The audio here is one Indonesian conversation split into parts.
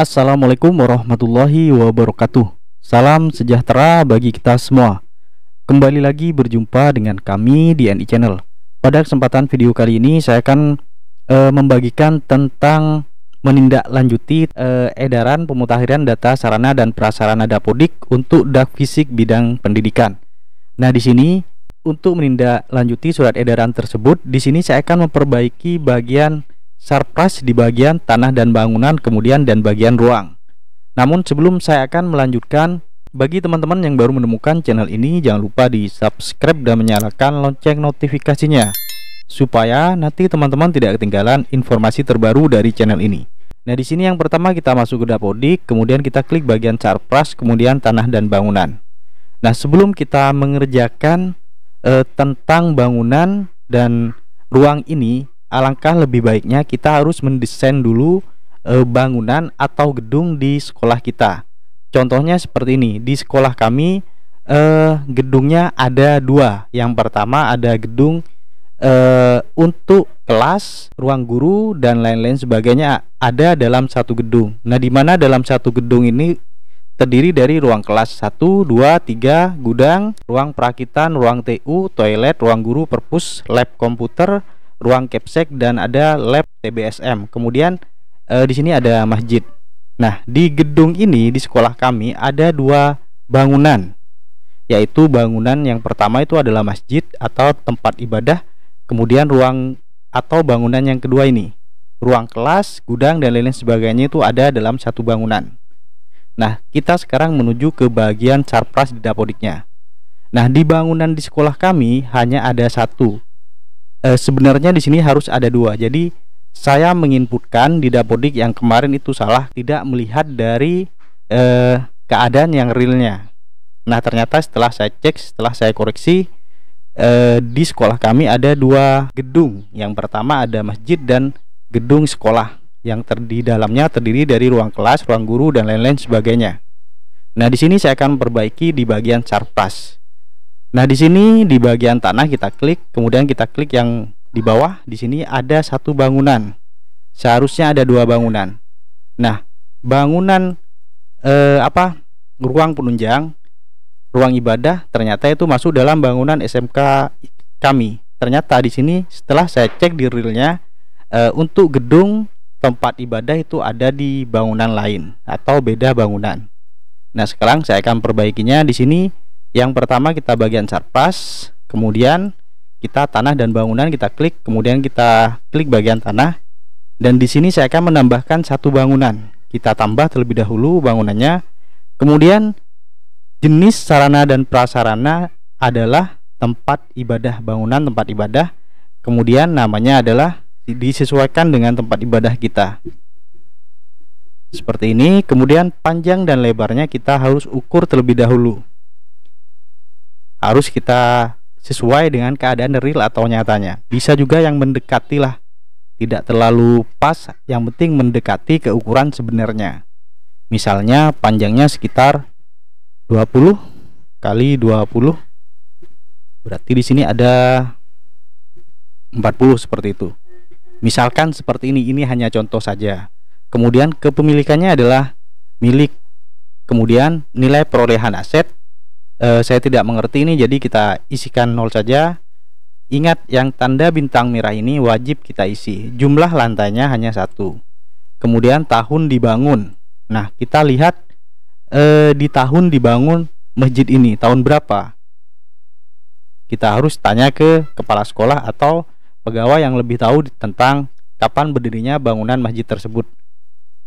Assalamualaikum warahmatullahi wabarakatuh. Salam sejahtera bagi kita semua. Kembali lagi berjumpa dengan kami di NI Channel. Pada kesempatan video kali ini saya akan membagikan tentang menindaklanjuti edaran pemutakhiran data sarana dan prasarana Dapodik untuk dak fisik bidang pendidikan. Nah, di sini untuk menindaklanjuti surat edaran tersebut, di sini saya akan memperbaiki bagian Sarpras di bagian tanah dan bangunan, kemudian dan bagian ruang. Namun sebelum saya akan melanjutkan, bagi teman-teman yang baru menemukan channel ini, jangan lupa di subscribe dan menyalakan lonceng notifikasinya, supaya nanti teman-teman tidak ketinggalan informasi terbaru dari channel ini. Nah, di sini yang pertama kita masuk ke Dapodik, kemudian kita klik bagian Sarpras, kemudian tanah dan bangunan. Nah, sebelum kita mengerjakan tentang bangunan dan ruang ini, alangkah lebih baiknya kita harus mendesain dulu bangunan atau gedung di sekolah kita. Contohnya seperti ini. Di sekolah kami gedungnya ada dua. Yang pertama ada gedung untuk kelas, ruang guru dan lain-lain sebagainya ada dalam satu gedung. Nah, di mana dalam satu gedung ini terdiri dari ruang kelas 1, 2, 3, gudang, ruang perakitan, ruang TU, toilet, ruang guru, perpus, lab komputer, ruang capsek, dan ada lab TBSM. Kemudian di sini ada masjid. Nah, di gedung ini di sekolah kami ada dua bangunan, yaitu bangunan yang pertama itu adalah masjid atau tempat ibadah. Kemudian ruang atau bangunan yang kedua ini ruang kelas, gudang dan lain-lain sebagainya itu ada dalam satu bangunan. Nah, kita sekarang menuju ke bagian Sarpras di Dapodiknya. Nah, di bangunan di sekolah kami hanya ada satu. Sebenarnya di sini harus ada dua. Jadi saya menginputkan di Dapodik yang kemarin itu salah, tidak melihat dari keadaan yang realnya. Nah, ternyata setelah saya cek, setelah saya koreksi, di sekolah kami ada dua gedung. Yang pertama ada masjid dan gedung sekolah yang di dalamnya terdiri dari ruang kelas, ruang guru dan lain-lain sebagainya. Nah, di sini saya akan perbaiki di bagian Sarpras. Nah, di sini di bagian tanah kita klik, kemudian kita klik yang di bawah. Di sini ada satu bangunan. Seharusnya ada dua bangunan. Nah, bangunan ruang penunjang, ruang ibadah, ternyata itu masuk dalam bangunan SMK kami. Ternyata di sini setelah saya cek di realnya, untuk gedung tempat ibadah itu ada di bangunan lain atau beda bangunan. Nah, sekarang saya akan perbaikinya di sini. Yang pertama kita bagian Sarpras, kemudian kita tanah dan bangunan kita klik, kemudian kita klik bagian tanah, dan di sini saya akan menambahkan satu bangunan. Kita tambah terlebih dahulu bangunannya. Kemudian jenis sarana dan prasarana adalah tempat ibadah, bangunan tempat ibadah. Kemudian namanya adalah disesuaikan dengan tempat ibadah kita. Seperti ini. Kemudian panjang dan lebarnya kita harus ukur terlebih dahulu. Harus kita sesuai dengan keadaan real atau nyatanya. Bisa juga yang mendekati lah, tidak terlalu pas, yang penting mendekati ke ukuran sebenarnya. Misalnya panjangnya sekitar 20 kali 20, berarti di sini ada 40 seperti itu. Misalkan seperti ini hanya contoh saja. Kemudian kepemilikannya adalah milik. Kemudian nilai perolehan aset, saya tidak mengerti ini, jadi kita isikan 0 saja. Ingat, yang tanda bintang merah ini wajib kita isi. Jumlah lantainya hanya 1. Kemudian tahun dibangun. Nah, kita lihat di tahun dibangun masjid ini tahun berapa. Kita harus tanya ke kepala sekolah atau pegawai yang lebih tahu tentang kapan berdirinya bangunan masjid tersebut.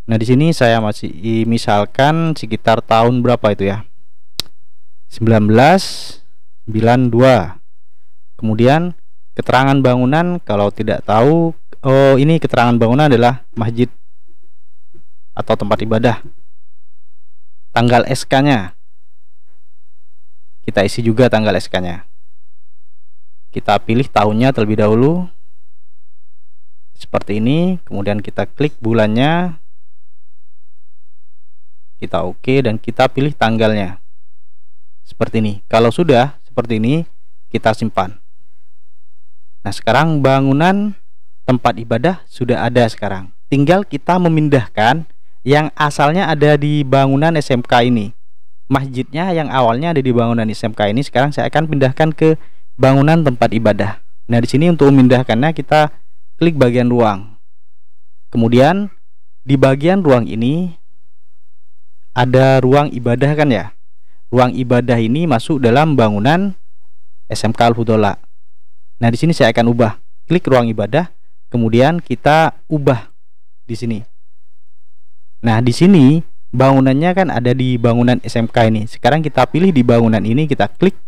Nah, di sini saya masih misalkan sekitar tahun berapa itu ya, 1992. Kemudian keterangan bangunan, kalau tidak tahu, ini keterangan bangunan adalah masjid atau tempat ibadah. Tanggal SK-nya kita isi juga, tanggal SK-nya. Kita pilih tahunnya terlebih dahulu seperti ini. Kemudian kita klik bulannya, kita oke, dan kita pilih tanggalnya seperti ini. Kalau sudah seperti ini, kita simpan. Nah, sekarang bangunan tempat ibadah sudah ada sekarang. Tinggal kita memindahkan yang asalnya ada di bangunan SMK ini. Masjidnya yang awalnya ada di bangunan SMK ini sekarang saya akan pindahkan ke bangunan tempat ibadah. Nah, di sini untuk memindahkannya kita klik bagian ruang. Kemudian di bagian ruang ini ada ruang ibadah kan ya. Ruang ibadah ini masuk dalam bangunan SMK Al-Fudhola. Nah, di sini saya akan ubah. Klik ruang ibadah, kemudian kita ubah di sini. Nah, di sini bangunannya kan ada di bangunan SMK ini. Sekarang kita pilih di bangunan ini, kita klik,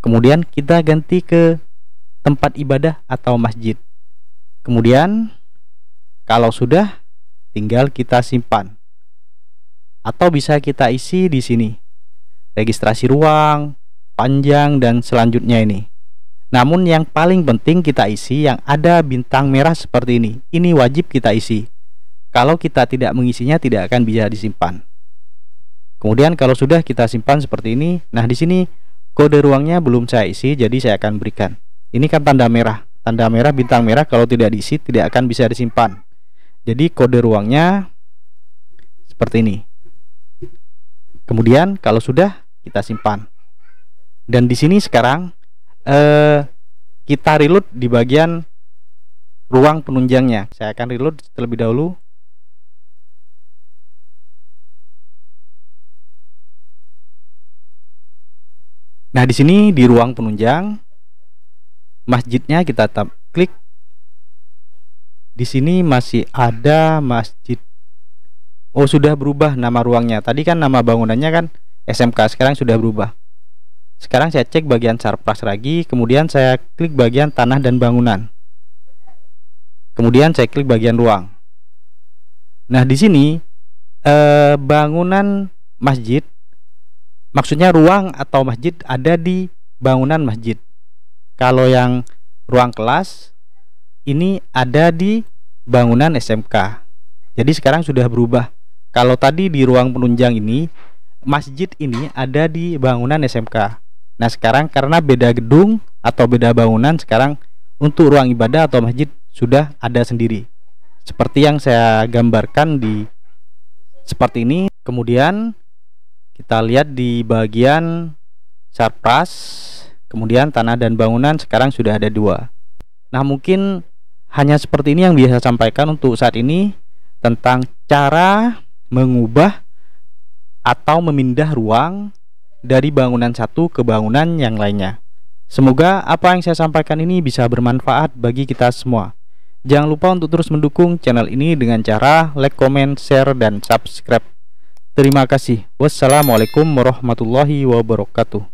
kemudian kita ganti ke tempat ibadah atau masjid. Kemudian kalau sudah, tinggal kita simpan. Atau bisa kita isi di sini. Registrasi ruang, panjang, dan selanjutnya ini. Namun yang paling penting kita isi yang ada bintang merah seperti ini. Ini wajib kita isi. Kalau kita tidak mengisinya tidak akan bisa disimpan. Kemudian kalau sudah kita simpan seperti ini. Nah, di sini kode ruangnya belum saya isi, jadi saya akan berikan. Ini kan tanda merah. Tanda merah, bintang merah, kalau tidak diisi tidak akan bisa disimpan. Jadi kode ruangnya seperti ini. Kemudian kalau sudah kita simpan. Dan di sini sekarang kita reload di bagian ruang penunjangnya. Saya akan reload terlebih dahulu. Nah, di sini di ruang penunjang masjidnya kita klik. Di sini masih ada masjid. Oh, sudah berubah nama ruangnya. Tadi kan nama bangunannya kan SMK, sekarang sudah berubah. Sekarang saya cek bagian Sarpras lagi, kemudian saya klik bagian tanah dan bangunan. Kemudian saya klik bagian ruang. Nah, di sini bangunan masjid, maksudnya ruang atau masjid ada di bangunan masjid. Kalau yang ruang kelas ini ada di bangunan SMK. Jadi sekarang sudah berubah. Kalau tadi di ruang penunjang ini, masjid ini ada di bangunan SMK. Nah, sekarang karena beda gedung atau beda bangunan, sekarang untuk ruang ibadah atau masjid sudah ada sendiri. Seperti yang saya gambarkan di seperti ini. Kemudian kita lihat di bagian Sarpras, kemudian tanah dan bangunan sekarang sudah ada 2. Nah, mungkin hanya seperti ini yang bisa saya sampaikan untuk saat ini tentang cara mengubah atau memindah ruang dari bangunan satu ke bangunan yang lainnya. Semoga apa yang saya sampaikan ini bisa bermanfaat bagi kita semua. Jangan lupa untuk terus mendukung channel ini dengan cara like, comment, share, dan subscribe. Terima kasih. Wassalamualaikum warahmatullahi wabarakatuh.